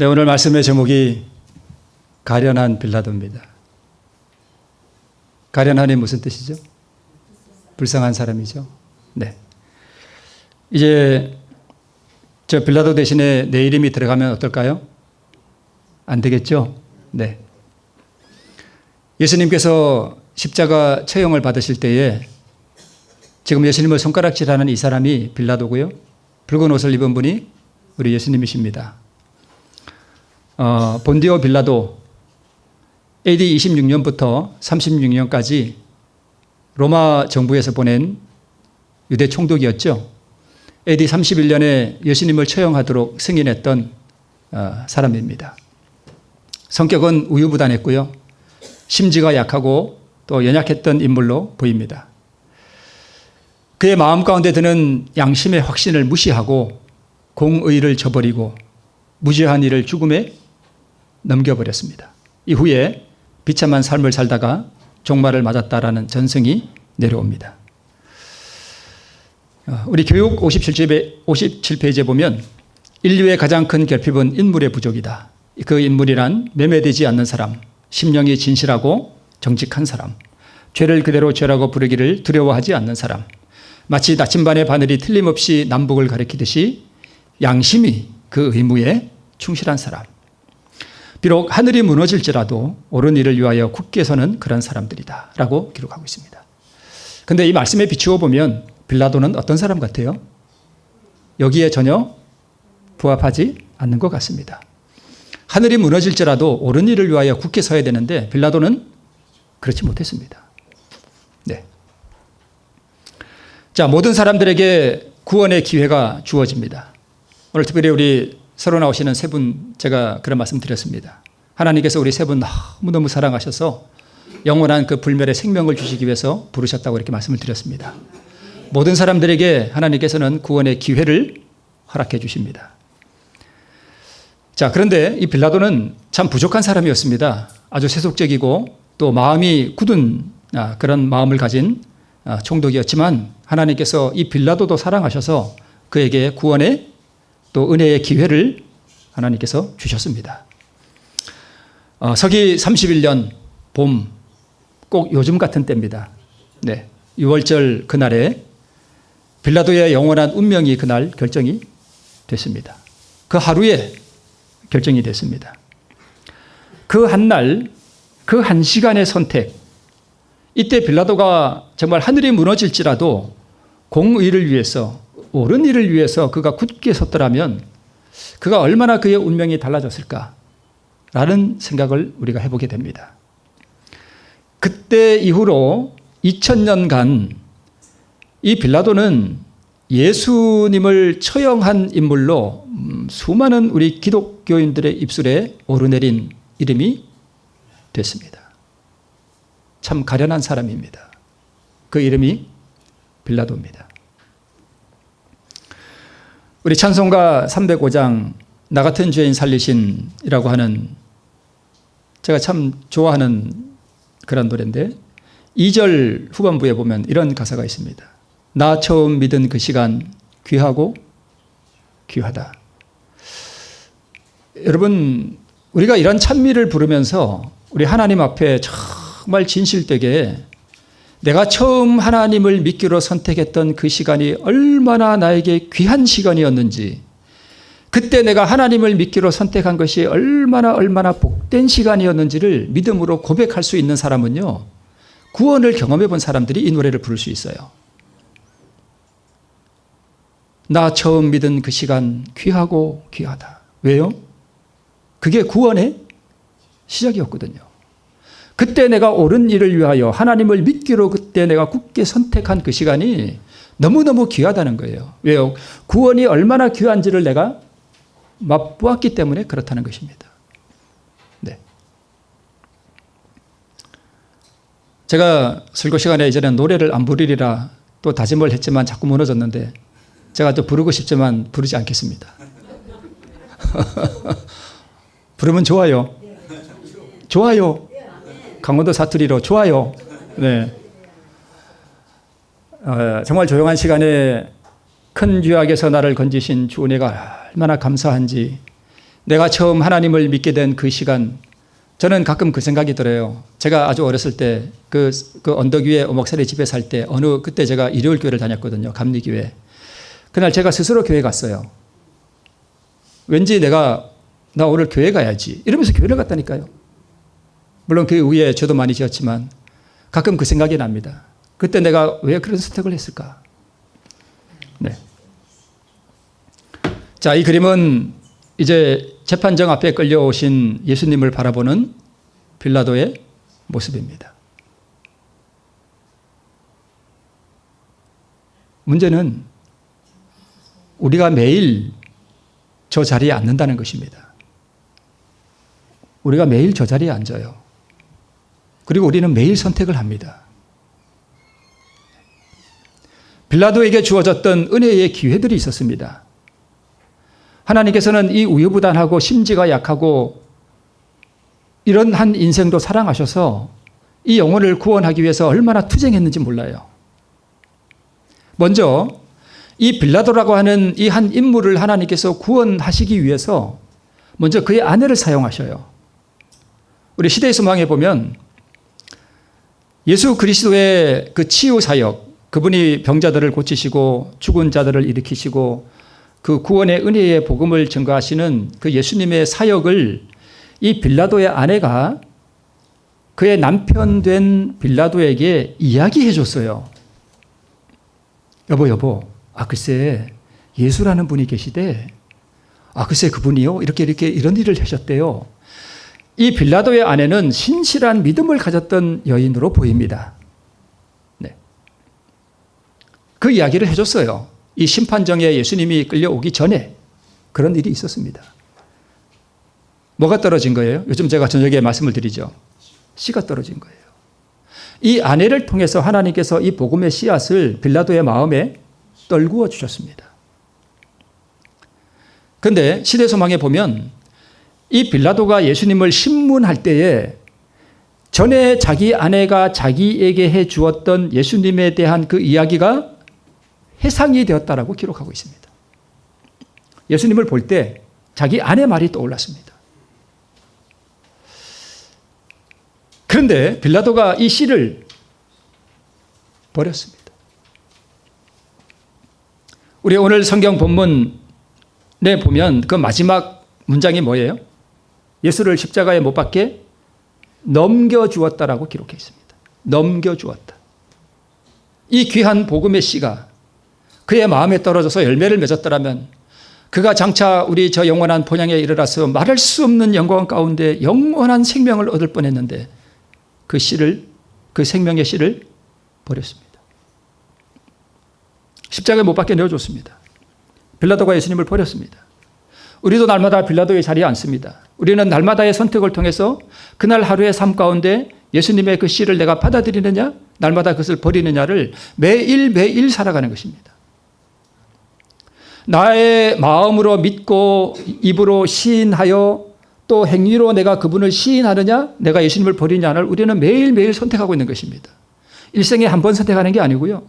네, 오늘 말씀의 제목이 가련한 빌라도입니다. 가련한이 무슨 뜻이죠? 불쌍한 사람이죠. 네. 이제 저 빌라도 대신에 내 이름이 들어가면 어떨까요? 안 되겠죠? 네. 예수님께서 십자가 처형을 받으실 때에 지금 예수님을 손가락질하는 이 사람이 빌라도고요. 붉은 옷을 입은 분이 우리 예수님이십니다. 본디오 빌라도 AD 26년부터 36년까지 로마 정부에서 보낸 유대 총독이었죠. AD 31년에 예수님을 처형하도록 승인했던 사람입니다. 성격은 우유부단했고요. 심지가 약하고 또 연약했던 인물로 보입니다. 그의 마음 가운데 드는 양심의 확신을 무시하고 공의를 저버리고 무죄한 이를 죽음에 넘겨버렸습니다. 이후에 비참한 삶을 살다가 종말을 맞았다라는 전승이 내려옵니다. 우리 교육 57페이지에 보면 인류의 가장 큰 결핍은 인물의 부족이다. 그 인물이란 매매되지 않는 사람, 심령이 진실하고 정직한 사람, 죄를 그대로 죄라고 부르기를 두려워하지 않는 사람, 마치 나침반의 바늘이 틀림없이 남북을 가리키듯이 양심이 그 의무에 충실한 사람. 비록 하늘이 무너질지라도 옳은 일을 위하여 굳게 서는 그런 사람들이다 라고 기록하고 있습니다. 그런데 이 말씀에 비추어 보면 빌라도는 어떤 사람 같아요? 여기에 전혀 부합하지 않는 것 같습니다. 하늘이 무너질지라도 옳은 일을 위하여 굳게 서야 되는데 빌라도는 그렇지 못했습니다. 네. 자, 모든 사람들에게 구원의 기회가 주어집니다. 오늘 특별히 우리 새로 나오시는 세 분 제가 그런 말씀 드렸습니다. 하나님께서 우리 세 분 너무너무 사랑하셔서 영원한 그 불멸의 생명을 주시기 위해서 부르셨다고 이렇게 말씀을 드렸습니다. 모든 사람들에게 하나님께서는 구원의 기회를 허락해 주십니다. 자, 그런데 이 빌라도는 참 부족한 사람이었습니다. 아주 세속적이고 또 마음이 굳은 그런 마음을 가진 총독이었지만 하나님께서 이 빌라도도 사랑하셔서 그에게 구원의 또 은혜의 기회를 하나님께서 주셨습니다. 서기 31년 봄, 꼭 요즘 같은 때입니다. 네, 6월절 그날에 빌라도의 영원한 운명이 그날 결정이 됐습니다. 그 하루에 결정이 됐습니다. 그 한 날, 그 한 시간의 선택, 이때 빌라도가 정말 하늘이 무너질지라도 공의를 위해서, 옳은 일을 위해서 그가 굳게 섰더라면 그가 얼마나 그의 운명이 달라졌을까라는 생각을 우리가 해보게 됩니다. 그때 이후로 2000년간 이 빌라도는 예수님을 처형한 인물로 수많은 우리 기독교인들의 입술에 오르내린 이름이 됐습니다. 참 가련한 사람입니다. 그 이름이 빌라도입니다. 우리 찬송가 305장 나 같은 죄인 살리신이라고 하는 제가 참 좋아하는 그런 노래인데 2절 후반부에 보면 이런 가사가 있습니다. 나 처음 믿은 그 시간 귀하고 귀하다. 여러분, 우리가 이런 찬미를 부르면서 우리 하나님 앞에 정말 진실되게 내가 처음 하나님을 믿기로 선택했던 그 시간이 얼마나 나에게 귀한 시간이었는지, 그때 내가 하나님을 믿기로 선택한 것이 얼마나 복된 시간이었는지를 믿음으로 고백할 수 있는 사람은요, 구원을 경험해 본 사람들이 이 노래를 부를 수 있어요. 나 처음 믿은 그 시간 귀하고 귀하다. 왜요? 그게 구원의 시작이었거든요. 그때 내가 옳은 일을 위하여 하나님을 믿기로 그때 내가 굳게 선택한 그 시간이 너무너무 귀하다는 거예요. 왜요? 구원이 얼마나 귀한지를 내가 맛보았기 때문에 그렇다는 것입니다. 네. 제가 설교 시간에 이전에 노래를 안 부르리라 또 다짐을 했지만 자꾸 무너졌는데 제가 또 부르고 싶지만 부르지 않겠습니다. 부르면 좋아요. 좋아요. 강원도 사투리로 좋아요. 네. 정말 조용한 시간에 큰 죄악에서 나를 건지신 주 은혜가 얼마나 감사한지 내가 처음 하나님을 믿게 된 그 시간, 저는 가끔 그 생각이 들어요. 제가 아주 어렸을 때 그 언덕 위에 목사님 집에 살 때 그때 제가 일요일 교회를 다녔거든요. 감리교회. 그날 제가 스스로 교회 갔어요. 왠지 나 오늘 교회 가야지 이러면서 교회를 갔다니까요. 물론 그 위에 저도 많이 지었지만 가끔 그 생각이 납니다. 그때 내가 왜 그런 선택을 했을까? 네. 자, 이 그림은 이제 재판정 앞에 끌려오신 예수님을 바라보는 빌라도의 모습입니다. 문제는 우리가 매일 저 자리에 앉는다는 것입니다. 우리가 매일 저 자리에 앉아요. 그리고 우리는 매일 선택을 합니다. 빌라도에게 주어졌던 은혜의 기회들이 있었습니다. 하나님께서는 이 우유부단하고 심지가 약하고 이런 한 인생도 사랑하셔서 이 영혼을 구원하기 위해서 얼마나 투쟁했는지 몰라요. 먼저 이 빌라도라고 하는 이 한 인물을 하나님께서 구원하시기 위해서 먼저 그의 아내를 사용하셔요. 우리 시대의 소망에 보면 예수 그리스도의 그 치유 사역, 그분이 병자들을 고치시고 죽은 자들을 일으키시고 그 구원의 은혜의 복음을 증거하시는 그 예수님의 사역을 이 빌라도의 아내가 그의 남편 된 빌라도에게 이야기해 줬어요. 여보, 글쎄 예수라는 분이 계시대. 글쎄 그분이요 이렇게 이런 일을 하셨대요. 이 빌라도의 아내는 신실한 믿음을 가졌던 여인으로 보입니다. 네. 그 이야기를 해줬어요. 이 심판정에 예수님이 끌려오기 전에 그런 일이 있었습니다. 뭐가 떨어진 거예요? 요즘 제가 저녁에 말씀을 드리죠. 씨가 떨어진 거예요. 이 아내를 통해서 하나님께서 이 복음의 씨앗을 빌라도의 마음에 떨구어 주셨습니다. 그런데 시대소망에 보면 이 빌라도가 예수님을 신문할 때에 전에 자기 아내가 자기에게 해 주었던 예수님에 대한 그 이야기가 해상이 되었다라고 기록하고 있습니다. 예수님을 볼 때 자기 아내 말이 떠올랐습니다. 그런데 빌라도가 이 씨를 버렸습니다. 우리 오늘 성경 본문에 보면 그 마지막 문장이 뭐예요? 예수를 십자가에 못 박게 넘겨주었다라고 기록해 있습니다. 넘겨주었다. 이 귀한 복음의 씨가 그의 마음에 떨어져서 열매를 맺었더라면 그가 장차 우리 저 영원한 본향에 이르러서 말할 수 없는 영광 가운데 영원한 생명을 얻을 뻔했는데 그 씨를, 그 생명의 씨를 버렸습니다. 십자가에 못 박게 내어줬습니다. 빌라도가 예수님을 버렸습니다. 우리도 날마다 빌라도의 자리에 앉습니다. 우리는 날마다의 선택을 통해서 그날 하루의 삶 가운데 예수님의 그 씨를 내가 받아들이느냐, 날마다 그것을 버리느냐를 매일 살아가는 것입니다. 나의 마음으로 믿고 입으로 시인하여 또 행위로 내가 그분을 시인하느냐, 내가 예수님을 버리느냐를 우리는 매일매일 선택하고 있는 것입니다. 일생에 한 번 선택하는 게 아니고요.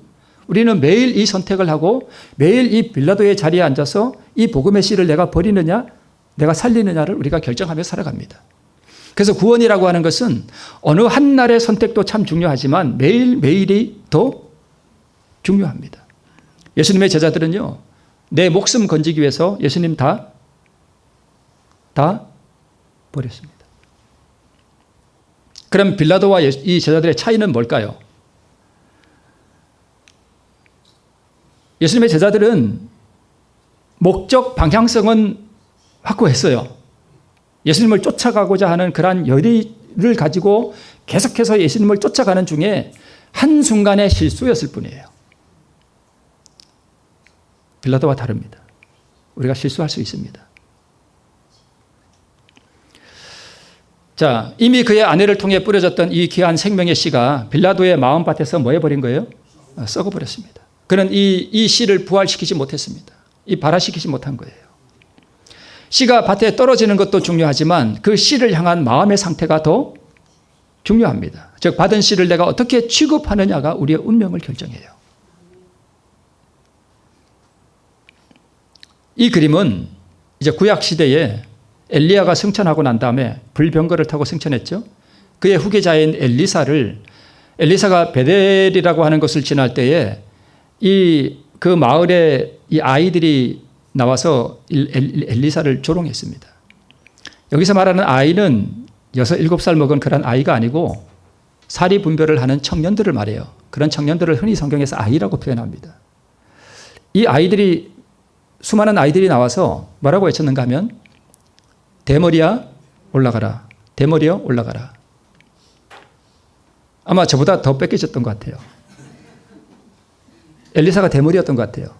우리는 매일 이 선택을 하고 매일 이 빌라도의 자리에 앉아서 이 복음의 씨를 내가 버리느냐, 내가 살리느냐를 우리가 결정하며 살아갑니다. 그래서 구원이라고 하는 것은 어느 한 날의 선택도 참 중요하지만 매일매일이 더 중요합니다. 예수님의 제자들은요, 내 목숨 건지기 위해서 예수님 다 버렸습니다. 그럼 빌라도와 이 제자들의 차이는 뭘까요? 예수님의 제자들은 목적 방향성은 확고했어요. 예수님을 쫓아가고자 하는 그러한 열의를 가지고 계속해서 예수님을 쫓아가는 중에 한순간의 실수였을 뿐이에요. 빌라도와 다릅니다. 우리가 실수할 수 있습니다. 자, 이미 그의 아내를 통해 뿌려졌던 이 귀한 생명의 씨가 빌라도의 마음밭에서 뭐 해버린 거예요? 썩어버렸습니다. 그는 이 씨를 부활시키지 못했습니다. 이 발화시키지 못한 거예요. 씨가 밭에 떨어지는 것도 중요하지만 그 씨를 향한 마음의 상태가 더 중요합니다. 즉 받은 씨를 내가 어떻게 취급하느냐가 우리의 운명을 결정해요. 이 그림은 이제 구약 시대에 엘리야가 승천하고 난 다음에 불병거를 타고 승천했죠. 그의 후계자인 엘리사가 베델이라고 하는 곳을 지날 때에 그 마을에 이 아이들이 나와서 엘리사를 조롱했습니다. 여기서 말하는 아이는 6, 7살 먹은 그런 아이가 아니고 사리 분별을 하는 청년들을 말해요. 그런 청년들을 흔히 성경에서 아이라고 표현합니다. 이 아이들이, 수많은 아이들이 나와서 뭐라고 외쳤는가 하면 대머리야 올라가라. 대머리야 올라가라. 아마 저보다 더 뺏겨졌던 것 같아요. 엘리사가 대머리였던 것 같아요.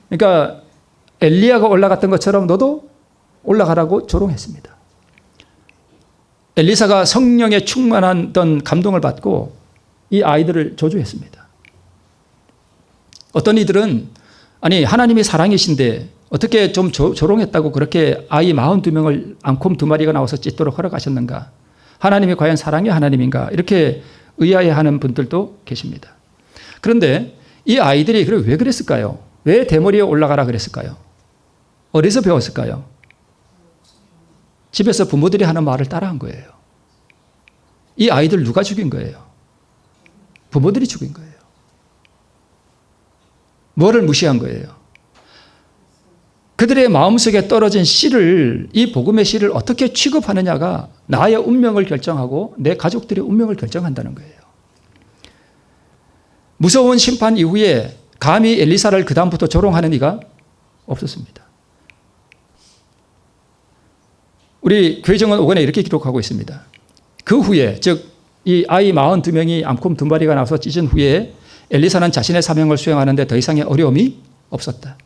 그러니까 엘리야가 올라갔던 것처럼 너도 올라가라고 조롱했습니다. 엘리사가 성령에 충만했던 감동을 받고 이 아이들을 저주했습니다. 어떤 이들은 아니 하나님이 사랑이신데 어떻게 좀 조롱했다고 그렇게 아이 42명을 암콤 2마리가 나와서 찢도록 허락하셨는가? 하나님이 과연 사랑의 하나님인가? 이렇게 의아해하는 분들도 계십니다. 그런데 이 아이들이 왜 그랬을까요? 왜 대머리에 올라가라 그랬을까요? 어디서 배웠을까요? 집에서 부모들이 하는 말을 따라한 거예요. 이 아이들 누가 죽인 거예요? 부모들이 죽인 거예요. 뭐를 무시한 거예요? 그들의 마음속에 떨어진 씨를, 이 복음의 씨를 어떻게 취급하느냐가 나의 운명을 결정하고 내 가족들의 운명을 결정한다는 거예요. 무서운 심판 이후에 감히 엘리사를 그 다음부터 조롱하는 이가 없었습니다. 우리 교회정원 5권에 이렇게 기록하고 있습니다. 그 후에, 즉 이 아이 42명이 암콤 2마리가 나와서 찢은 후에 엘리사는 자신의 사명을 수행하는데 더 이상의 어려움이 없었다.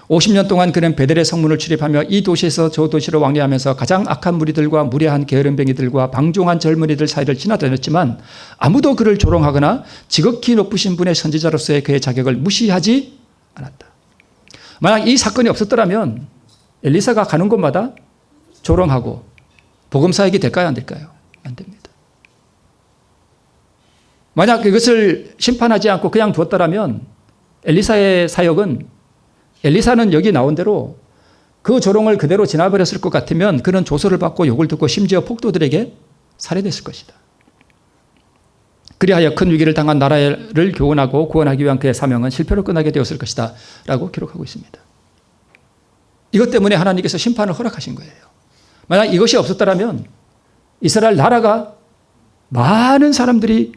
50년 동안 그는 베델의 성문을 출입하며 이 도시에서 저 도시로 왕래하면서 가장 악한 무리들과 무례한 게으름뱅이들과 방종한 젊은이들 사이를 지나다녔지만 아무도 그를 조롱하거나 지극히 높으신 분의 선지자로서의 그의 자격을 무시하지 않았다. 만약 이 사건이 없었더라면 엘리사가 가는 곳마다 조롱하고 복음 사역이 될까요? 안 될까요? 안 됩니다. 만약 이것을 심판하지 않고 그냥 두었더라면 엘리사의 사역은, 엘리사는 여기 나온 대로 그 조롱을 그대로 지나버렸을 것 같으면 그는 조소를 받고 욕을 듣고 심지어 폭도들에게 살해됐을 것이다. 그리하여 큰 위기를 당한 나라를 교훈하고 구원하기 위한 그의 사명은 실패로 끝나게 되었을 것이다 라고 기록하고 있습니다. 이것 때문에 하나님께서 심판을 허락하신 거예요. 만약 이것이 없었더라면 이스라엘 나라가 많은 사람들이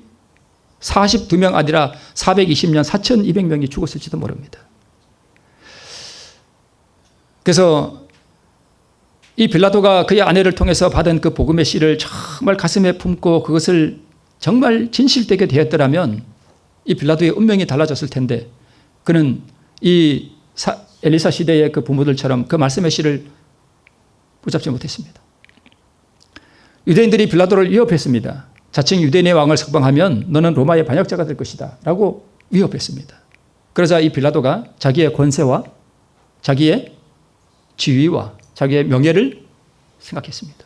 42명 아니라 420년 4,200명이 죽었을지도 모릅니다. 그래서 이 빌라도가 그의 아내를 통해서 받은 그 복음의 씨를 정말 가슴에 품고 그것을 정말 진실되게 되었더라면 이 빌라도의 운명이 달라졌을 텐데 그는 이 엘리사 시대의 그 부모들처럼 그 말씀의 씨를 붙잡지 못했습니다. 유대인들이 빌라도를 위협했습니다. 자칭 유대인의 왕을 석방하면 너는 로마의 반역자가 될 것이다 라고 위협했습니다. 그러자 이 빌라도가 자기의 권세와 자기의 지위와 자기의 명예를 생각했습니다.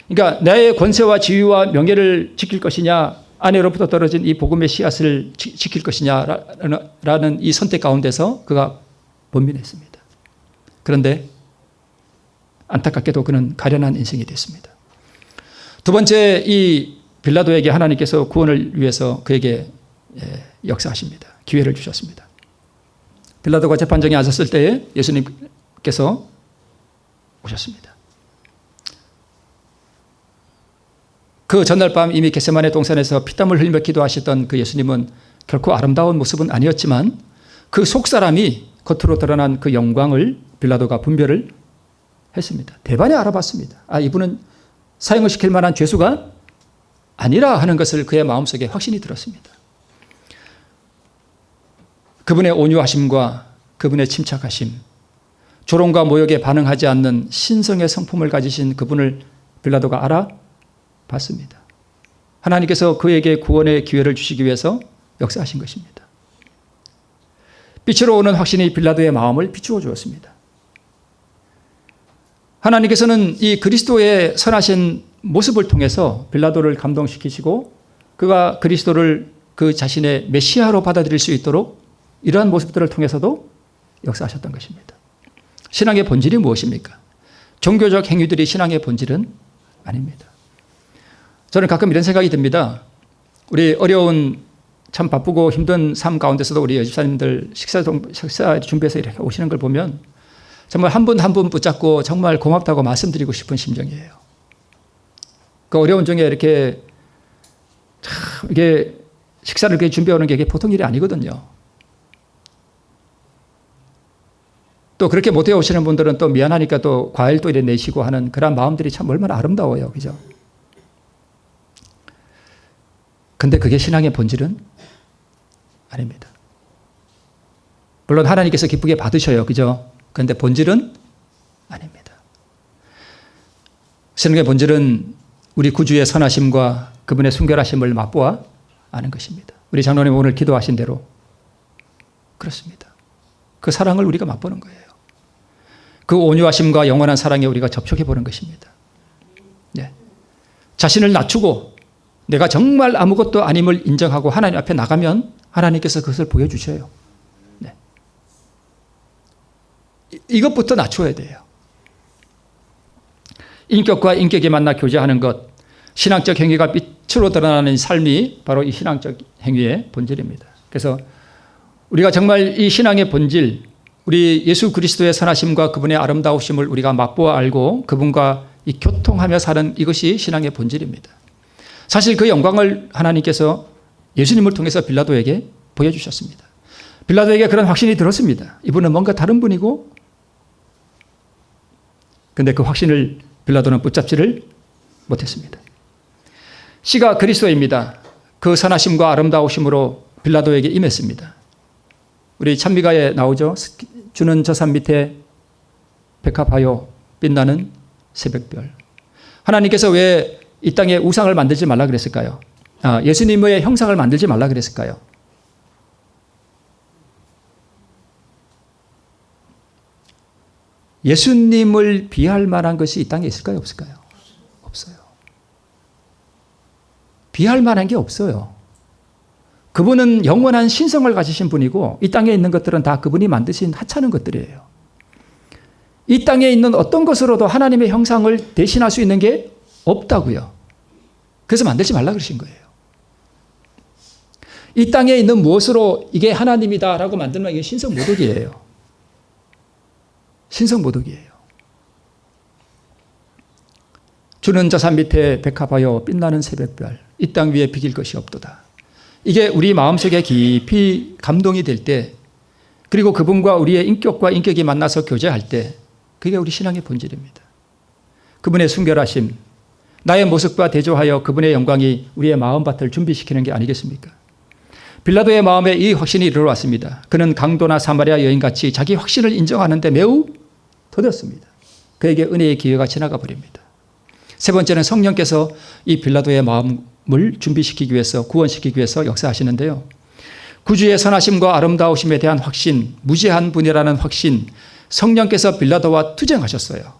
그러니까 나의 권세와 지위와 명예를 지킬 것이냐, 아내로부터 떨어진 이 복음의 씨앗을 지킬 것이냐라는 이 선택 가운데서 그가 번민했습니다. 그런데 안타깝게도 그는 가련한 인생이 됐습니다. 두 번째, 이 빌라도에게 하나님께서 구원을 위해서 그에게 역사하십니다. 기회를 주셨습니다. 빌라도가 재판정에 앉았을 때에 예수님께서 오셨습니다. 그 전날 밤 이미 겟세마네 동산에서 피땀을 흘리며 기도하셨던 그 예수님은 결코 아름다운 모습은 아니었지만 그 속사람이 겉으로 드러난 그 영광을 빌라도가 분별을 했습니다. 대반에 알아봤습니다. 아, 이분은 사형을 시킬 만한 죄수가 아니라 하는 것을 그의 마음속에 확신이 들었습니다. 그분의 온유하심과 그분의 침착하심, 조롱과 모욕에 반응하지 않는 신성의 성품을 가지신 그분을 빌라도가 알아봤습니다. 하나님께서 그에게 구원의 기회를 주시기 위해서 역사하신 것입니다. 빛으로 오는 확신이 빌라도의 마음을 비추어 주었습니다. 하나님께서는 이 그리스도의 선하신 모습을 통해서 빌라도를 감동시키시고 그가 그리스도를 그 자신의 메시아로 받아들일 수 있도록 이러한 모습들을 통해서도 역사하셨던 것입니다. 신앙의 본질이 무엇입니까? 종교적 행위들이 신앙의 본질은 아닙니다. 저는 가끔 이런 생각이 듭니다. 우리 어려운 참 바쁘고 힘든 삶 가운데서도 우리 여집사님들 식사 준비해서 이렇게 오시는 걸 보면 정말 한 분 한 분 붙잡고 정말 고맙다고 말씀드리고 싶은 심정이에요. 그 어려운 중에 이렇게 참 이게 식사를 이렇게 준비하는 게 이게 보통 일이 아니거든요. 또 그렇게 못해 오시는 분들은 또 미안하니까 또 과일도 이래 내시고 하는 그런 마음들이 참 얼마나 아름다워요. 그죠? 근데 그게 신앙의 본질은 아닙니다. 물론 하나님께서 기쁘게 받으셔요. 그죠? 그런데 본질은 아닙니다. 신앙의 본질은 우리 구주의 선하심과 그분의 순결하심을 맛보아 아는 것입니다. 우리 장로님 오늘 기도하신 대로 그렇습니다. 그 사랑을 우리가 맛보는 거예요. 그 온유하심과 영원한 사랑에 우리가 접촉해 보는 것입니다. 네. 자신을 낮추고 내가 정말 아무것도 아님을 인정하고 하나님 앞에 나가면 하나님께서 그것을 보여주셔요. 네. 이것부터 낮춰야 돼요. 인격과 인격이 만나 교제하는 것, 신앙적 행위가 빛으로 드러나는 삶이 바로 이 신앙적 행위의 본질입니다. 그래서 우리가 정말 이 신앙의 본질, 우리 예수 그리스도의 선하심과 그분의 아름다우심을 우리가 맛보아 알고 그분과 이 교통하며 사는 이것이 신앙의 본질입니다. 사실 그 영광을 하나님께서 예수님을 통해서 빌라도에게 보여주셨습니다. 빌라도에게 그런 확신이 들었습니다. 이분은 뭔가 다른 분이고, 근데 그 확신을 빌라도는 붙잡지를 못했습니다. 씨가 그리스도입니다. 그 선하심과 아름다우심으로 빌라도에게 임했습니다. 우리 찬미가에 나오죠. 주는 저 산 밑에 백합하여 빛나는 새벽별. 하나님께서 왜 이 땅에 우상을 만들지 말라 그랬을까요? 예수님의 형상을 만들지 말라 그랬을까요? 예수님을 비할 만한 것이 이 땅에 있을까요? 없을까요? 없어요. 비할 만한 게 없어요. 그분은 영원한 신성을 가지신 분이고 이 땅에 있는 것들은 다 그분이 만드신 하찮은 것들이에요. 이 땅에 있는 어떤 것으로도 하나님의 형상을 대신할 수 있는 게 없다고요. 그래서 만들지 말라 그러신 거예요. 이 땅에 있는 무엇으로 이게 하나님이다라고 만들면 이게 신성모독이에요. 신성모독이에요. 주는 저 산 밑에 백합하여 빛나는 새벽별, 이 땅 위에 비길 것이 없도다. 이게 우리 마음속에 깊이 감동이 될 때, 그리고 그분과 우리의 인격과 인격이 만나서 교제할 때, 그게 우리 신앙의 본질입니다. 그분의 순결하심, 나의 모습과 대조하여 그분의 영광이 우리의 마음밭을 준비시키는 게 아니겠습니까? 빌라도의 마음에 이 확신이 이르러왔습니다. 그는 강도나 사마리아 여인같이 자기 확신을 인정하는데 매우 더뎠습니다. 그에게 은혜의 기회가 지나가 버립니다. 세 번째는 성령께서 이 빌라도의 마음을 준비시키기 위해서, 구원시키기 위해서 역사하시는데요. 구주의 선하심과 아름다우심에 대한 확신, 무지한 분이라는 확신, 성령께서 빌라도와 투쟁하셨어요.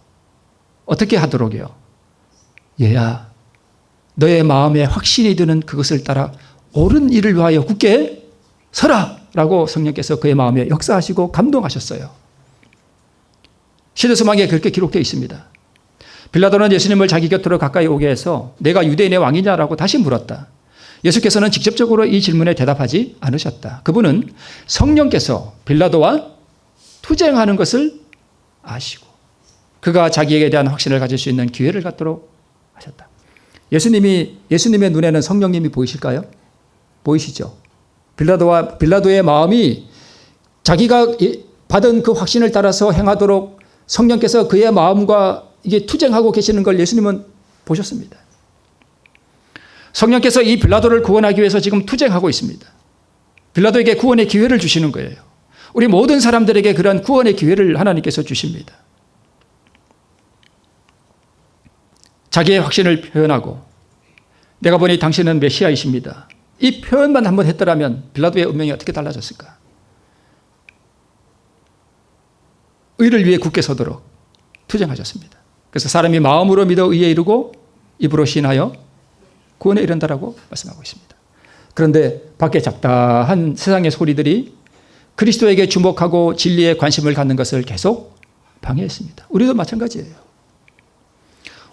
어떻게 하도록요? 얘야, 너의 마음에 확신이 드는 그것을 따라 옳은 일을 위하여 굳게 서라! 라고 성령께서 그의 마음에 역사하시고 감동하셨어요. 시대서막에 그렇게 기록되어 있습니다. 빌라도는 예수님을 자기 곁으로 가까이 오게 해서 내가 유대인의 왕이냐라고 다시 물었다. 예수께서는 직접적으로 이 질문에 대답하지 않으셨다. 그분은 성령께서 빌라도와 투쟁하는 것을 아시고 그가 자기에게 대한 확신을 가질 수 있는 기회를 갖도록 하셨다. 예수님의 눈에는 성령님이 보이실까요? 보이시죠? 빌라도의 마음이 자기가 받은 그 확신을 따라서 행하도록 성령께서 그의 마음과 이게 투쟁하고 계시는 걸 예수님은 보셨습니다. 성령께서 이 빌라도를 구원하기 위해서 지금 투쟁하고 있습니다. 빌라도에게 구원의 기회를 주시는 거예요. 우리 모든 사람들에게 그런 구원의 기회를 하나님께서 주십니다. 자기의 확신을 표현하고 내가 보니 당신은 메시아이십니다. 이 표현만 한번 했더라면 빌라도의 운명이 어떻게 달라졌을까? 의를 위해 굳게 서도록 투쟁하셨습니다. 그래서 사람이 마음으로 믿어 의에 이르고 입으로 시인하여 구원에 이른다라고 말씀하고 있습니다. 그런데 밖에 잡다한 세상의 소리들이 그리스도에게 주목하고 진리에 관심을 갖는 것을 계속 방해했습니다. 우리도 마찬가지예요.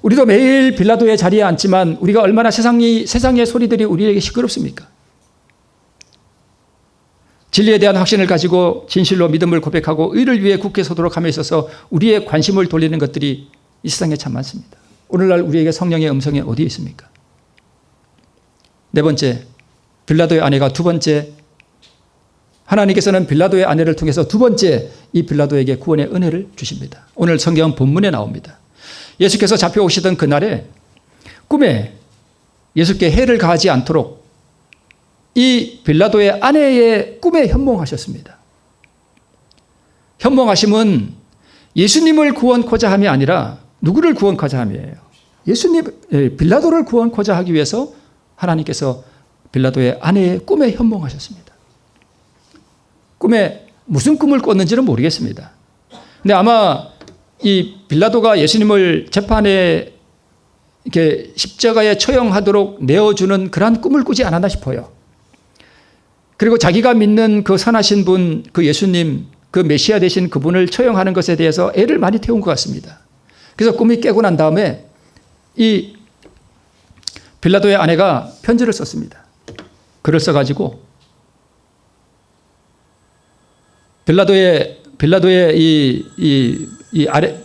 우리도 매일 빌라도의 자리에 앉지만 우리가 얼마나 세상의 소리들이 우리에게 시끄럽습니까? 진리에 대한 확신을 가지고 진실로 믿음을 고백하고 의를 위해 굳게 서도록 함에 있어서 우리의 관심을 돌리는 것들이 이 세상에 참 많습니다. 오늘날 우리에게 성령의 음성이 어디에 있습니까? 네 번째, 빌라도의 아내가 두 번째, 하나님께서는 빌라도의 아내를 통해서 두 번째 이 빌라도에게 구원의 은혜를 주십니다. 오늘 성경 본문에 나옵니다. 예수께서 잡혀오시던 그날에 꿈에 예수께 해를 가하지 않도록 이 빌라도의 아내의 꿈에 현몽하셨습니다. 현몽하심은 예수님을 구원코자 함이 아니라 누구를 구원코자 함이에요? 빌라도를 구원코자 하기 위해서 하나님께서 빌라도의 아내의 꿈에 현몽하셨습니다. 꿈에 무슨 꿈을 꿨는지는 모르겠습니다. 근데 아마 이 빌라도가 예수님을 재판에 이렇게 십자가에 처형하도록 내어주는 그러한 꿈을 꾸지 않았나 싶어요. 그리고 자기가 믿는 그 선하신 분, 그 예수님, 그 메시아 되신 그분을 처형하는 것에 대해서 애를 많이 태운 것 같습니다. 그래서 꿈이 깨고 난 다음에 이 빌라도의 아내가 편지를 썼습니다. 글을 써가지고 빌라도의 이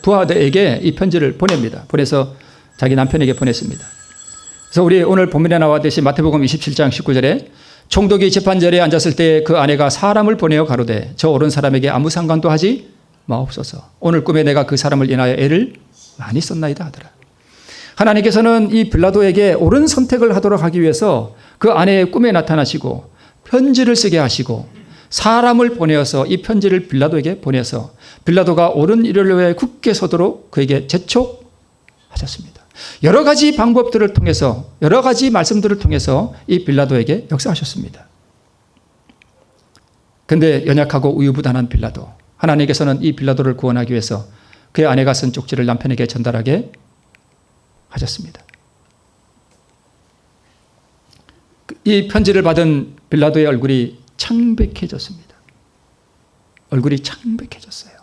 부하들에게 이 편지를 보냅니다. 보내서 자기 남편에게 보냈습니다. 그래서 우리 오늘 본문에 나왔듯이 마태복음 27장 19절에 총독이 재판자리에 앉았을 때 그 아내가 사람을 보내어 가로되 저 옳은 사람에게 아무 상관도 하지 마옵소서. 오늘 꿈에 내가 그 사람을 인하여 애를 많이 썼나이다 하더라. 하나님께서는 이 빌라도에게 옳은 선택을 하도록 하기 위해서 그 아내의 꿈에 나타나시고 편지를 쓰게 하시고 사람을 보내어서 이 편지를 빌라도에게 보내서 빌라도가 옳은 일을 위해 굳게 서도록 그에게 재촉하셨습니다. 여러 가지 방법들을 통해서 여러 가지 말씀들을 통해서 이 빌라도에게 역사하셨습니다. 그런데 연약하고 우유부단한 빌라도, 하나님께서는 이 빌라도를 구원하기 위해서 그의 아내가 쓴 쪽지를 남편에게 전달하게 하셨습니다. 이 편지를 받은 빌라도의 얼굴이 창백해졌습니다. 얼굴이 창백해졌어요.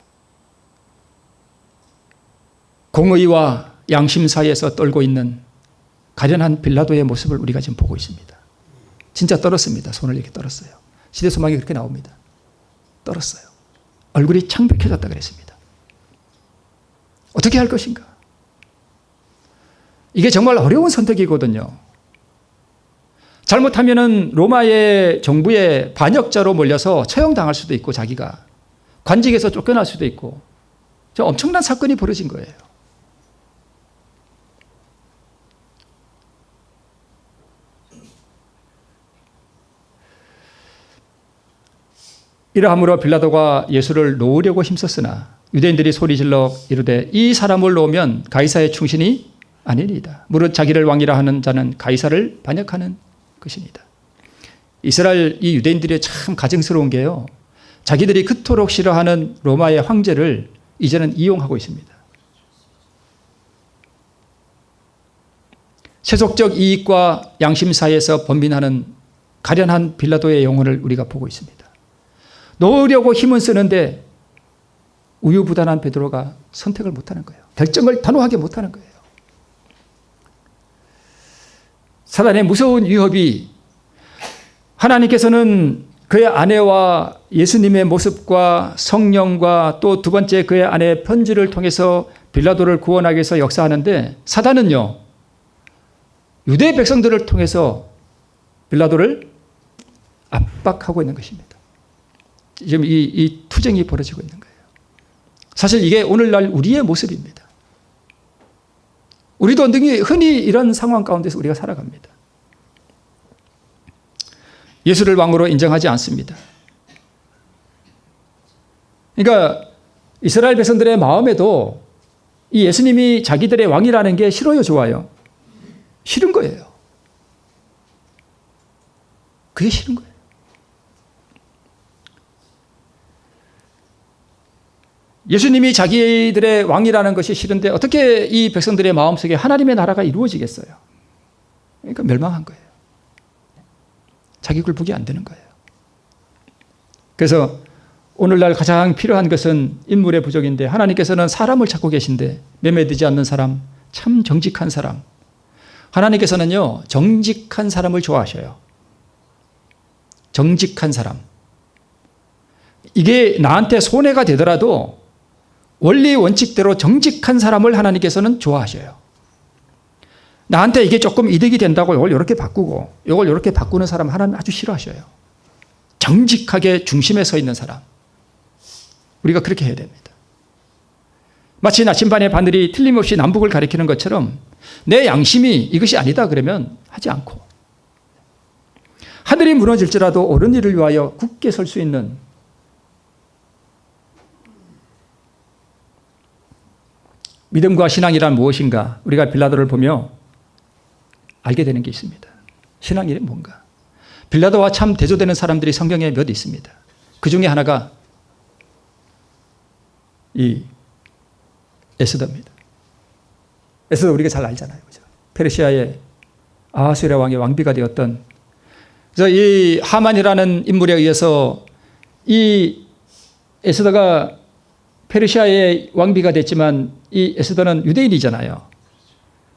공의와 양심 사이에서 떨고 있는 가련한 빌라도의 모습을 우리가 지금 보고 있습니다. 진짜 떨었습니다. 손을 이렇게 떨었어요. 시대소망이 그렇게 나옵니다. 떨었어요. 얼굴이 창백해졌다 그랬습니다. 어떻게 할 것인가? 이게 정말 어려운 선택이거든요. 잘못하면은 로마의 정부의 반역자로 몰려서 처형당할 수도 있고 자기가 관직에서 쫓겨날 수도 있고 엄청난 사건이 벌어진 거예요. 이러함으로 빌라도가 예수를 놓으려고 힘썼으나 유대인들이 소리질러 이르되 이 사람을 놓으면 가이사의 충신이 아니니이다. 무릇 자기를 왕이라 하는 자는 가이사를 반역하는 것이니이다. 이스라엘 이 유대인들이 참 가증스러운 게요. 자기들이 그토록 싫어하는 로마의 황제를 이제는 이용하고 있습니다. 세속적 이익과 양심 사이에서 번민하는 가련한 빌라도의 영혼을 우리가 보고 있습니다. 놓으려고 힘은 쓰는데 우유부단한 베드로가 선택을 못하는 거예요. 결정을 단호하게 못하는 거예요. 사단의 무서운 위협이 하나님께서는 그의 아내와 예수님의 모습과 성령과 또 두 번째 그의 아내의 편지를 통해서 빌라도를 구원하기 위해서 역사하는데 사단은요. 유대 백성들을 통해서 빌라도를 압박하고 있는 것입니다. 지금 이 투쟁이 벌어지고 있는 거예요. 사실 이게 오늘날 우리의 모습입니다. 우리도 흔히 이런 상황 가운데서 우리가 살아갑니다. 예수를 왕으로 인정하지 않습니다. 그러니까 이스라엘 백성들의 마음에도 이 예수님이 자기들의 왕이라는 게 싫어요, 좋아요? 싫은 거예요. 그게 싫은 거예요. 예수님이 자기들의 왕이라는 것이 싫은데 어떻게 이 백성들의 마음속에 하나님의 나라가 이루어지겠어요? 그러니까 멸망한 거예요. 자기 굴복이 안 되는 거예요. 그래서 오늘날 가장 필요한 것은 인물의 부족인데 하나님께서는 사람을 찾고 계신데 매매되지 않는 사람, 참 정직한 사람. 하나님께서는요, 정직한 사람을 좋아하셔요. 정직한 사람. 이게 나한테 손해가 되더라도 원리 원칙대로 정직한 사람을 하나님께서는 좋아하셔요. 나한테 이게 조금 이득이 된다고 이걸 이렇게 바꾸고 이걸 이렇게 바꾸는 사람 하나님 아주 싫어하셔요. 정직하게 중심에 서 있는 사람. 우리가 그렇게 해야 됩니다. 마치 나침반의 바늘이 틀림없이 남북을 가리키는 것처럼 내 양심이 이것이 아니다 그러면 하지 않고, 하늘이 무너질지라도 옳은 일을 위하여 굳게 설 수 있는 믿음과 신앙이란 무엇인가 우리가 빌라도를 보며 알게 되는 게 있습니다. 신앙이 뭔가. 빌라도와 참 대조되는 사람들이 성경에 몇 있습니다. 그 중에 하나가 이 에스더입니다. 에스더 우리가 잘 알잖아요. 그죠? 페르시아의 아하수에라 왕의 왕비가 되었던, 그래서 이 하만이라는 인물에 의해서 이 에스더가 페르시아의 왕비가 됐지만 이 에스더는 유대인이잖아요.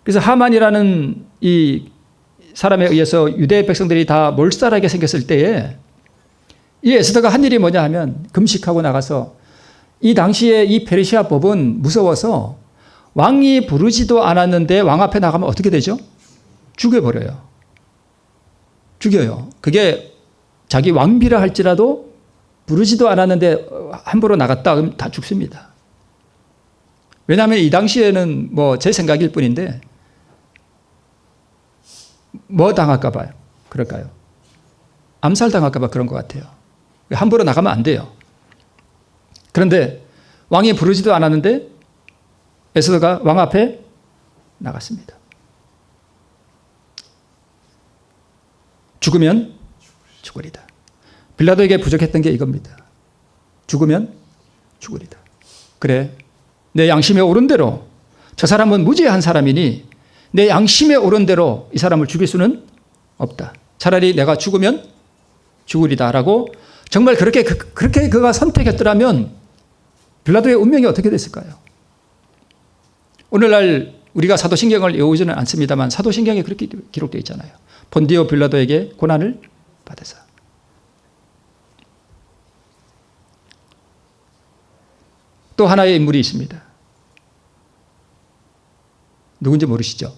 그래서 하만이라는 이 사람에 의해서 유대 백성들이 다 몰살하게 생겼을 때에 이 에스더가 한 일이 뭐냐 하면 금식하고 나가서, 이 당시에 이 페르시아 법은 무서워서 왕이 부르지도 않았는데 왕 앞에 나가면 어떻게 되죠? 죽여버려요. 죽여요. 그게 자기 왕비라 할지라도 부르지도 않았는데 함부로 나갔다 그러면 다 죽습니다. 왜냐하면 이 당시에는 뭐 제 생각일 뿐인데 뭐 당할까 봐요. 그럴까요? 암살 당할까 봐 그런 것 같아요. 함부로 나가면 안 돼요. 그런데 왕이 부르지도 않았는데 에스더가 왕 앞에 나갔습니다. 죽으면 죽으리다. 빌라도에게 부족했던 게 이겁니다. 죽으면 죽으리다. 그래, 내 양심에 오른 대로, 저 사람은 무죄한 사람이니 내 양심에 오른 대로 이 사람을 죽일 수는 없다. 차라리 내가 죽으면 죽으리다라고 정말 그렇게 그가 선택했더라면 빌라도의 운명이 어떻게 됐을까요? 오늘날 우리가 사도신경을 외우지는 않습니다만 사도신경에 그렇게 기록되어 있잖아요. 본디오 빌라도에게 고난을 받으사. 또 하나의 인물이 있습니다. 누군지 모르시죠?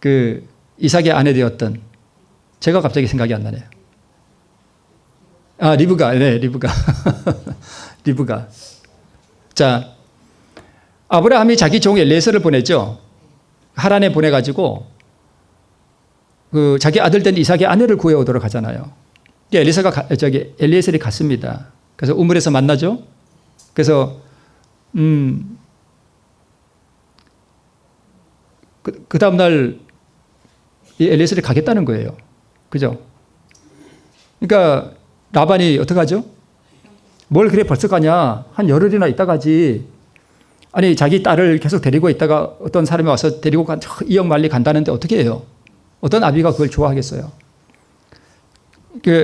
그 이삭의 아내 되었던, 제가 갑자기 생각이 안 나네요. 아, 리브가. 네, 리브가. 리브가. 자, 아브라함이 자기 종 엘리에셀을 보냈죠. 하란에 보내가지고 그 자기 아들 된 이삭의 아내를 구해오도록 하잖아요. 엘리에셀이 갔습니다. 그래서 우물에서 만나죠. 그래서 그 다음 날 이 엘리에셀이 가겠다는 거예요. 그죠? 그러니까 라반이 어떡하죠? 뭘 그래 벌써 가냐? 한 열흘이나 있다 가지. 아니 자기 딸을 계속 데리고 있다가 어떤 사람이 와서 데리고 이역 말리 간다는데 어떻게 해요? 어떤 아비가 그걸 좋아하겠어요?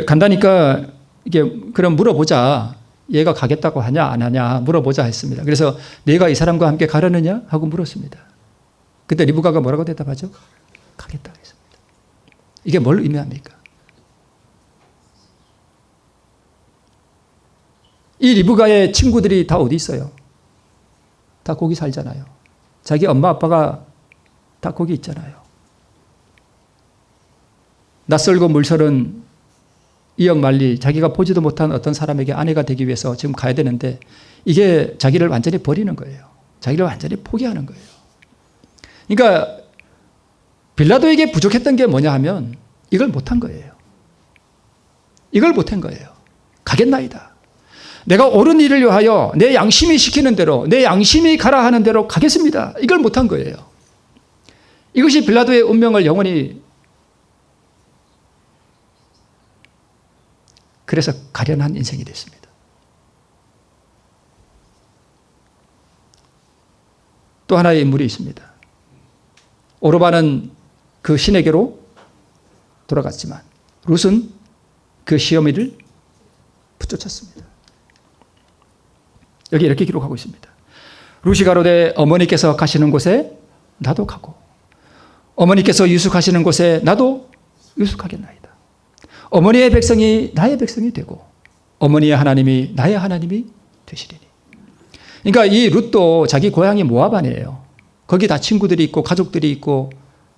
간다니까 이게 그럼 물어보자. 얘가 가겠다고 하냐 안 하냐 물어보자 했습니다. 그래서 내가 이 사람과 함께 가려느냐 하고 물었습니다. 그때 리브가가 뭐라고 대답하죠? 가겠다 했습니다. 이게 뭘 의미합니까? 이 리브가의 친구들이 다 어디 있어요? 다 거기 살잖아요. 자기 엄마 아빠가 다 거기 있잖아요. 낯설고 물설은 이역 말리, 자기가 보지도 못한 어떤 사람에게 아내가 되기 위해서 지금 가야 되는데 이게 자기를 완전히 버리는 거예요. 자기를 완전히 포기하는 거예요. 그러니까 빌라도에게 부족했던 게 뭐냐 하면 이걸 못한 거예요. 이걸 못한 거예요. 가겠나이다. 내가 옳은 일을 위하여 내 양심이 시키는 대로, 내 양심이 가라 하는 대로 가겠습니다. 이걸 못한 거예요. 이것이 빌라도의 운명을 영원히, 그래서 가련한 인생이 됐습니다. 또 하나의 인물이 있습니다. 오르반은 그 신에게로 돌아갔지만 룻은 그 시어미를 붙여쳤습니다. 여기 이렇게 기록하고 있습니다. 룻이 가로되 어머니께서 가시는 곳에 나도 가고 어머니께서 유숙하시는 곳에 나도 유숙하겠나이다. 어머니의 백성이 나의 백성이 되고 어머니의 하나님이 나의 하나님이 되시리니. 그러니까 이 룻도 자기 고향이 모압 아니에요. 거기 다 친구들이 있고 가족들이 있고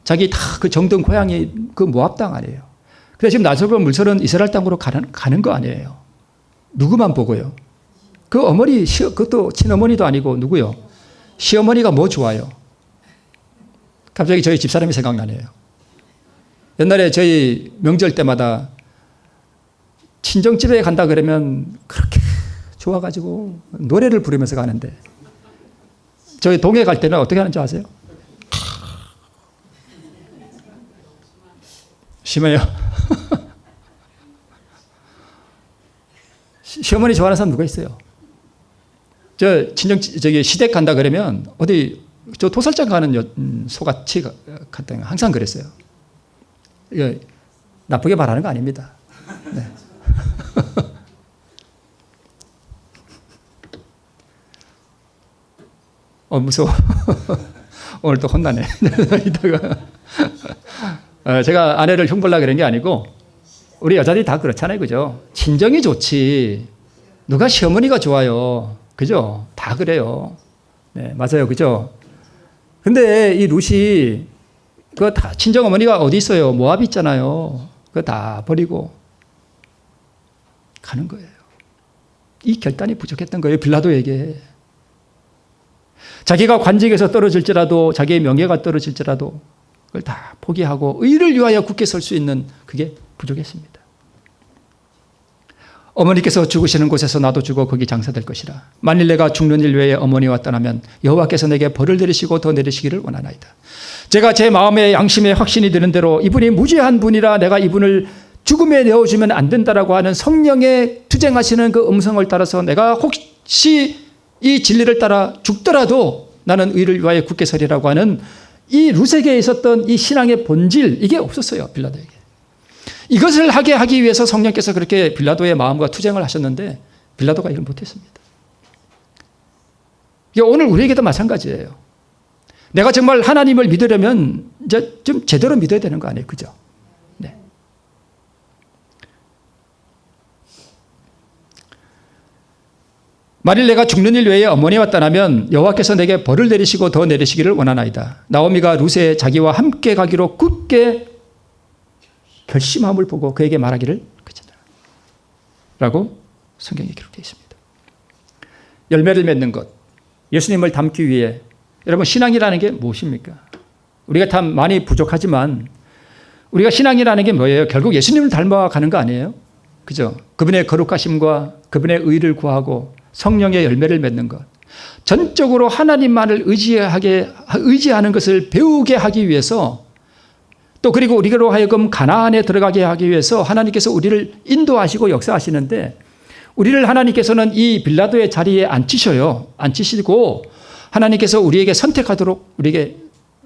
자기 다 그 정든 고향이 그 모압 땅 아니에요. 그래서 지금 나저그 물설은 이스라엘 땅으로 가는 거 아니에요. 누구만 보고요? 그 어머니, 그것도 친어머니도 아니고 누구요? 시어머니가 뭐 좋아요? 갑자기 저희 집사람이 생각나네요. 옛날에 저희 명절 때마다 친정집에 간다 그러면 그렇게 좋아가지고 노래를 부르면서 가는데 저희 동해 갈 때는 어떻게 하는지 아세요? 심해요. 시어머니 좋아하는 사람 누가 있어요? 저기 시댁 간다 그러면 어디 저 도살장 가는 소같이 갔다 항상 그랬어요. 이거 나쁘게 말하는 거 아닙니다. 네. 무서워. 오늘 또 혼나네. 이따가 제가 아내를 흉보려고 그런 게 아니고 우리 여자들이 다 그렇잖아요. 그죠? 친정이 좋지. 누가 시어머니가 좋아요. 그죠? 다 그래요. 네, 맞아요. 그죠? 근데 이 룻이 그거 다 친정 어머니가 어디 있어요? 모압 있잖아요. 그거 다 버리고 가는 거예요. 이 결단이 부족했던 거예요. 빌라도에게. 자기가 관직에서 떨어질지라도 자기의 명예가 떨어질지라도 그걸 다 포기하고 의를 위하여 굳게 설 수 있는 그게 부족했습니다. 어머니께서 죽으시는 곳에서 나도 죽어 거기 장사될 것이라. 만일 내가 죽는 일 외에 어머니와 떠나면 여호와께서 내게 벌을 내리시고 더 내리시기를 원하나이다. 제가 제 마음에 양심에 확신이 드는 대로 이분이 무죄한 분이라 내가 이분을 죽음에 내어주면 안 된다라고 하는 성령의 투쟁하시는 그 음성을 따라서 내가 혹시 이 진리를 따라 죽더라도 나는 의를 위하여 굳게 서리라고 하는 이 룻에게 있었던 이 신앙의 본질, 이게 없었어요. 빌라도에게. 이것을 하게 하기 위해서 성령께서 그렇게 빌라도의 마음과 투쟁을 하셨는데 빌라도가 이걸 못했습니다. 오늘 우리에게도 마찬가지예요. 내가 정말 하나님을 믿으려면 이제 좀 제대로 믿어야 되는 거 아니에요? 그죠? 네. 만일 내가 죽는 일 외에 어머니와 떠나면 여호와께서 내게 벌을 내리시고 더 내리시기를 원하나이다. 나오미가 룻의 자기와 함께 가기로 굳게 결심함을 보고 그에게 말하기를 그치다 라고 성경에 기록되어 있습니다. 열매를 맺는 것, 예수님을 닮기 위해. 여러분, 신앙이라는 게 무엇입니까? 우리가 참 많이 부족하지만 우리가 신앙이라는 게 뭐예요? 결국 예수님을 닮아가는 거 아니에요? 그죠? 그분의 거룩하심과 그분의 의를 구하고 성령의 열매를 맺는 것, 전적으로 하나님만을 의지하는 것을 배우게 하기 위해서, 또 그리고 우리로 하여금 가나안에 들어가게 하기 위해서 하나님께서 우리를 인도하시고 역사하시는데, 우리를 하나님께서는 이 빌라도의 자리에 앉히셔요. 앉히시고 하나님께서 우리에게 선택하도록 우리에게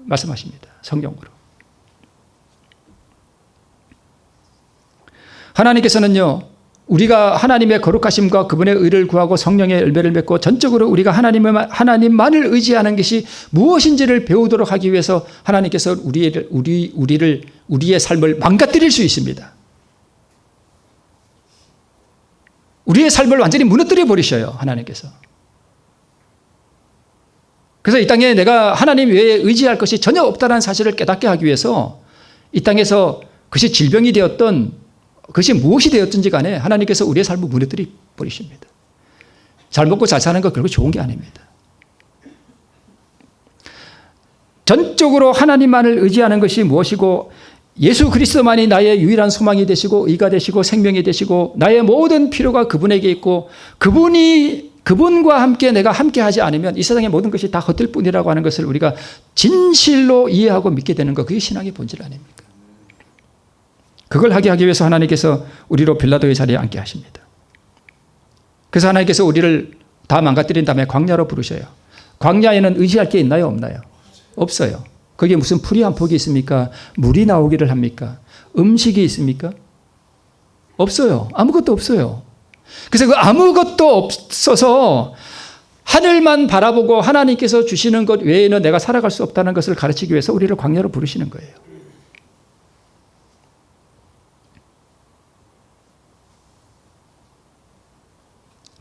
말씀하십니다. 성경으로. 하나님께서는요, 우리가 하나님의 거룩하심과 그분의 의를 구하고 성령의 열매를 맺고 전적으로 우리가 하나님만을 의지하는 것이 무엇인지를 배우도록 하기 위해서 하나님께서 우리의 삶을 망가뜨릴 수 있습니다. 우리의 삶을 완전히 무너뜨려 버리셔요, 하나님께서. 그래서 이 땅에 내가 하나님 외에 의지할 것이 전혀 없다는 사실을 깨닫게 하기 위해서 이 땅에서 그것이 질병이 되었던, 그것이 무엇이 되었든지 간에 하나님께서 우리의 삶을 무너뜨려 버리십니다. 잘 먹고 잘 사는 거 결국 좋은 게 아닙니다. 전적으로 하나님만을 의지하는 것이 무엇이고, 예수 그리스도만이 나의 유일한 소망이 되시고 의가 되시고 생명이 되시고 나의 모든 필요가 그분에게 있고, 그분과 함께 내가 함께 하지 않으면 이 세상의 모든 것이 다 헛될 뿐이라고 하는 것을 우리가 진실로 이해하고 믿게 되는 것, 그게 신앙의 본질 아닙니까? 그걸 하게 하기 위해서 하나님께서 우리로 빌라도의 자리에 앉게 하십니다. 그래서 하나님께서 우리를 다 망가뜨린 다음에 광야로 부르셔요. 광야에는 의지할 게 있나요? 없나요? 없어요. 거기에 무슨 풀이 한 폭이 있습니까? 물이 나오기를 합니까? 음식이 있습니까? 없어요. 아무것도 없어요. 그래서 그 아무것도 없어서 하늘만 바라보고 하나님께서 주시는 것 외에는 내가 살아갈 수 없다는 것을 가르치기 위해서 우리를 광야로 부르시는 거예요.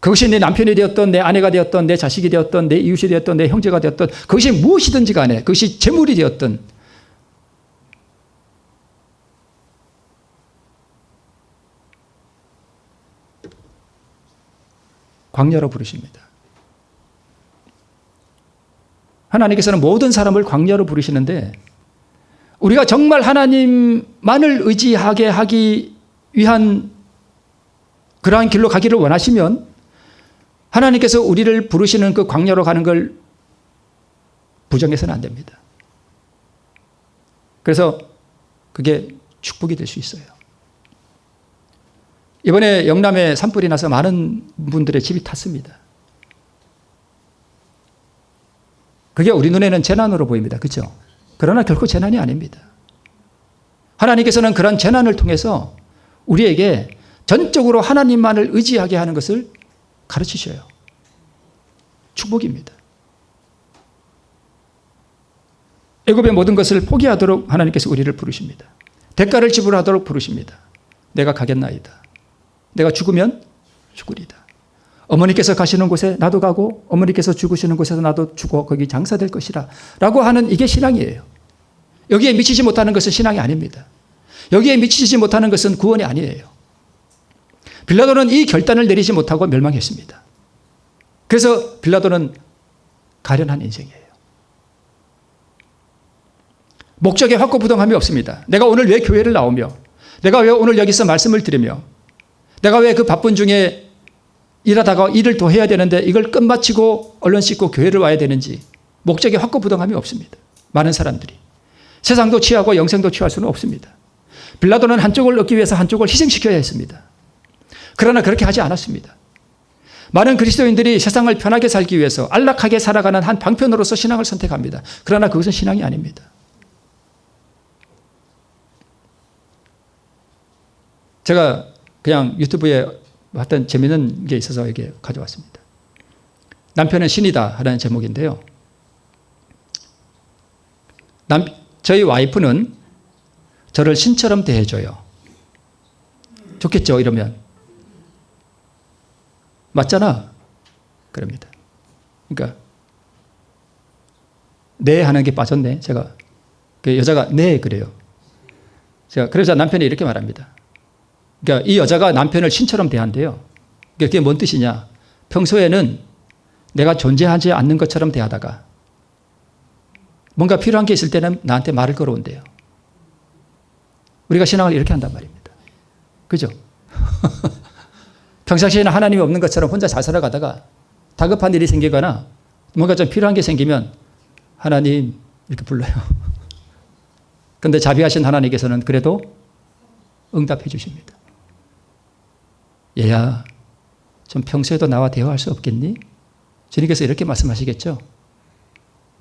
그것이 내 남편이 되었던, 내 아내가 되었던, 내 자식이 되었던, 내 이웃이 되었던, 내 형제가 되었던, 그것이 무엇이든지 간에, 그것이 재물이 되었던, 광야로 부르십니다. 하나님께서는 모든 사람을 광야로 부르시는데, 우리가 정말 하나님만을 의지하게 하기 위한 그러한 길로 가기를 원하시면 하나님께서 우리를 부르시는 그 광야로 가는 걸 부정해서는 안 됩니다. 그래서 그게 축복이 될 수 있어요. 이번에 영남에 산불이 나서 많은 분들의 집이 탔습니다. 그게 우리 눈에는 재난으로 보입니다. 그렇죠? 그러나 결코 재난이 아닙니다. 하나님께서는 그런 재난을 통해서 우리에게 전적으로 하나님만을 의지하게 하는 것을 가르치셔요. 축복입니다. 애굽의 모든 것을 포기하도록 하나님께서 우리를 부르십니다. 대가를 지불하도록 부르십니다. 내가 가겠나이다. 내가 죽으면 죽으리다. 어머니께서 가시는 곳에 나도 가고 어머니께서 죽으시는 곳에서 나도 죽어 거기 장사될 것이라 라고 하는 이게 신앙이에요. 여기에 미치지 못하는 것은 신앙이 아닙니다. 여기에 미치지 못하는 것은 구원이 아니에요. 빌라도는 이 결단을 내리지 못하고 멸망했습니다. 그래서 빌라도는 가련한 인생이에요. 목적에 확고부동함이 없습니다. 내가 오늘 왜 교회를 나오며, 내가 왜 오늘 여기서 말씀을 드리며, 내가 왜 그 바쁜 중에 일하다가 일을 더 해야 되는데 이걸 끝마치고 얼른 씻고 교회를 와야 되는지 목적에 확고부동함이 없습니다. 많은 사람들이. 세상도 취하고 영생도 취할 수는 없습니다. 빌라도는 한쪽을 얻기 위해서 한쪽을 희생시켜야 했습니다. 그러나 그렇게 하지 않았습니다. 많은 그리스도인들이 세상을 편하게 살기 위해서 안락하게 살아가는 한 방편으로서 신앙을 선택합니다. 그러나 그것은 신앙이 아닙니다. 제가 그냥 유튜브에 봤던 재미있는 게 있어서 이게 가져왔습니다. 남편은 신이다 하는 제목인데요. 저희 와이프는 저를 신처럼 대해줘요. 좋겠죠, 이러면. 맞잖아. 그럽니다. 그러니까 네 하는 게 빠졌네. 제가 그 여자가 네 그래요. 제가 그래서 남편이 이렇게 말합니다. 그러니까 이 여자가 남편을 신처럼 대한대요. 그게 뭔 뜻이냐? 평소에는 내가 존재하지 않는 것처럼 대하다가 뭔가 필요한 게 있을 때는 나한테 말을 걸어온대요. 우리가 신앙을 이렇게 한단 말입니다. 그죠? 평상시에는 하나님이 없는 것처럼 혼자 잘 살아가다가 다급한 일이 생기거나 뭔가 좀 필요한 게 생기면 하나님 이렇게 불러요. 그런데 자비하신 하나님께서는 그래도 응답해 주십니다. 얘야, 좀 평소에도 나와 대화할 수 없겠니? 주님께서 이렇게 말씀하시겠죠?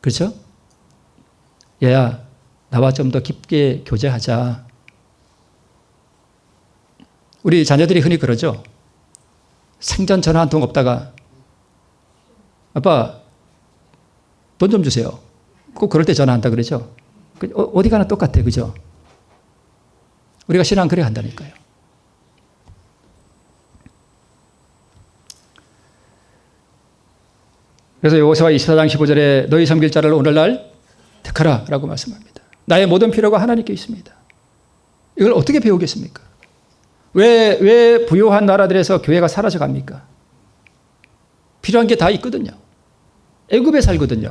그렇죠? 얘야, 나와 좀 더 깊게 교제하자. 우리 자녀들이 흔히 그러죠. 생전 전화 한 통 없다가 아빠 돈 좀 주세요. 꼭 그럴 때 전화한다 그러죠. 어디 가나 똑같아. 그죠? 우리가 신앙 그래 한다니까요. 그래서 여호수아 24장 15절에 너희 섬길 자를 오늘날 택하라 라고 말씀합니다. 나의 모든 필요가 하나님께 있습니다. 이걸 어떻게 배우겠습니까? 왜 부유한 나라들에서 교회가 사라져 갑니까? 필요한 게 다 있거든요. 애굽에 살거든요.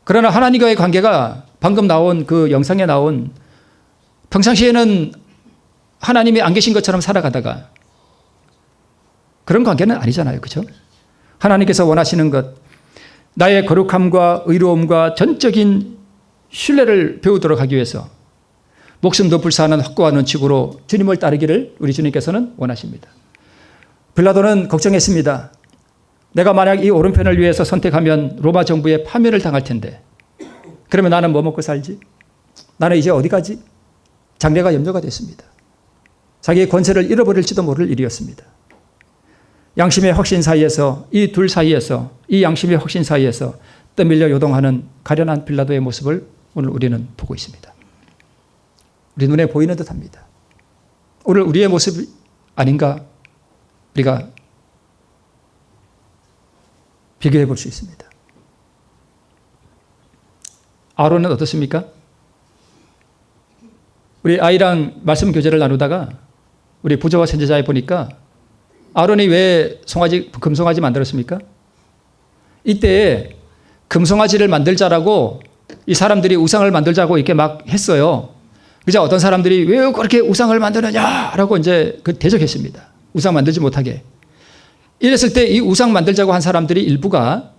그러나 하나님과의 관계가 방금 나온 그 영상에 나온 평상시에는 하나님이 안 계신 것처럼 살아가다가 그런 관계는 아니잖아요. 그렇죠? 하나님께서 원하시는 것, 나의 거룩함과 의로움과 전적인 신뢰를 배우도록 하기 위해서 목숨도 불사하는 확고한 원칙으로 주님을 따르기를 우리 주님께서는 원하십니다. 빌라도는 걱정했습니다. 내가 만약 이 오른편을 위해서 선택하면 로마 정부에 파면을 당할 텐데 그러면 나는 뭐 먹고 살지? 나는 이제 어디 가지? 장래가 염려가 됐습니다. 자기의 권세를 잃어버릴지도 모를 일이었습니다. 양심의 확신 사이에서, 이 둘 사이에서, 이 양심의 확신 사이에서 떠밀려 요동하는 가련한 빌라도의 모습을 오늘 우리는 보고 있습니다. 우리 눈에 보이는 듯합니다. 오늘 우리의 모습 아닌가 우리가 비교해 볼 수 있습니다. 아론은 어떻습니까? 우리 아이랑 말씀 교제를 나누다가 우리 부조와 선지자에 보니까 아론이 왜 금송아지 만들었습니까? 이때 금송아지를 만들자라고 이 사람들이 우상을 만들자고 이렇게 막 했어요. 그래서 어떤 사람들이 왜 그렇게 우상을 만드느냐라고 이제 대적했습니다. 우상 만들지 못하게. 이랬을 때 이 우상 만들자고 한 사람들이 일부가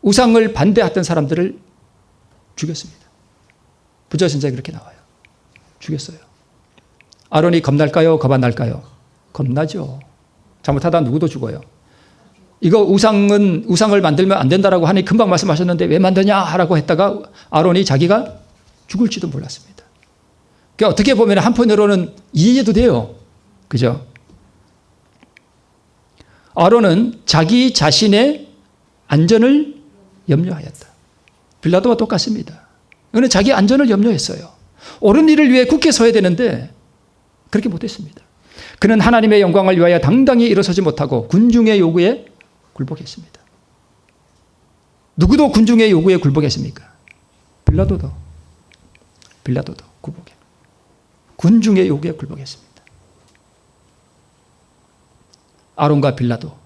우상을 반대했던 사람들을 죽였습니다. 부조 선지자에 그렇게 나와요. 죽였어요. 아론이 겁날까요? 겁 안 날까요? 겁나죠. 잘못하다 누구도 죽어요. 이거 우상을 만들면 안 된다라고 하니 금방 말씀하셨는데 왜 만드냐 하라고 했다가 아론이 자기가 죽을지도 몰랐습니다. 그러니까 어떻게 보면 한편으로는 이해도 돼요. 그죠? 아론은 자기 자신의 안전을 염려하였다. 빌라도와 똑같습니다. 그는 자기 안전을 염려했어요. 옳은 일을 위해 굳게 서야 되는데 그렇게 못했습니다. 그는 하나님의 영광을 위하여 당당히 일어서지 못하고 군중의 요구에 굴복했습니다. 누구도 군중의 요구에 굴복했습니까? 빌라도도 굴복해. 군중의 요구에 굴복했습니다. 아론과 빌라도.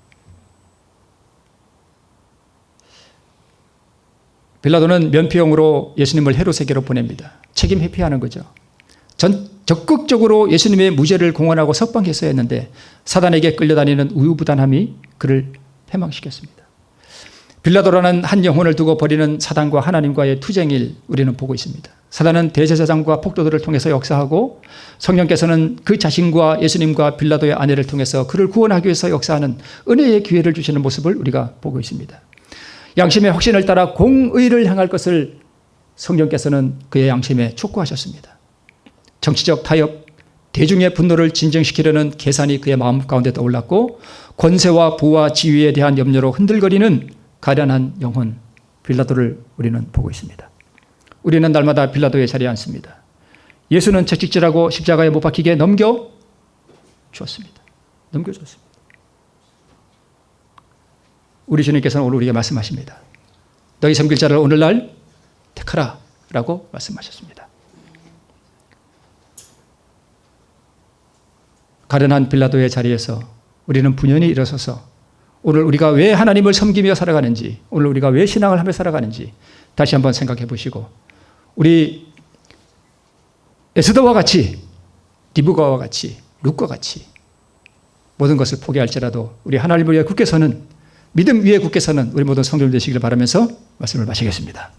빌라도는 면피용으로 예수님을 헤롯에게로 보냅니다. 책임 회피하는 거죠. 적극적으로 예수님의 무죄를 공언하고 석방했어야 했는데 사단에게 끌려다니는 우유부단함이 그를 패망시켰습니다. 빌라도라는 한 영혼을 두고 벌이는 사단과 하나님과의 투쟁을 우리는 보고 있습니다. 사단은 대제사장과 폭도들을 통해서 역사하고 성령께서는 그 자신과 예수님과 빌라도의 아내를 통해서 그를 구원하기 위해서 역사하는 은혜의 기회를 주시는 모습을 우리가 보고 있습니다. 양심의 확신을 따라 공의를 향할 것을 성령께서는 그의 양심에 촉구하셨습니다. 정치적 타협, 대중의 분노를 진정시키려는 계산이 그의 마음 가운데 떠올랐고 권세와 부와 지위에 대한 염려로 흔들거리는 가련한 영혼 빌라도를 우리는 보고 있습니다. 우리는 날마다 빌라도의 자리에 앉습니다. 예수는 채찍질하고 십자가에 못 박히게 넘겨주었습니다. 우리 주님께서는 오늘 우리에게 말씀하십니다. 너희 섬길 자를 오늘날 택하라 라고 말씀하셨습니다. 가련한 빌라도의 자리에서 우리는 분연히 일어서서 오늘 우리가 왜 하나님을 섬기며 살아가는지, 오늘 우리가 왜 신앙을 하며 살아가는지 다시 한번 생각해 보시고 우리 에스더와 같이, 리브가와 같이, 룻과 같이 모든 것을 포기할지라도 우리 하나님을 위해 굳게 서는, 믿음 위에 굳게 서는 우리 모든 성도들 되시기를 바라면서 말씀을 마치겠습니다.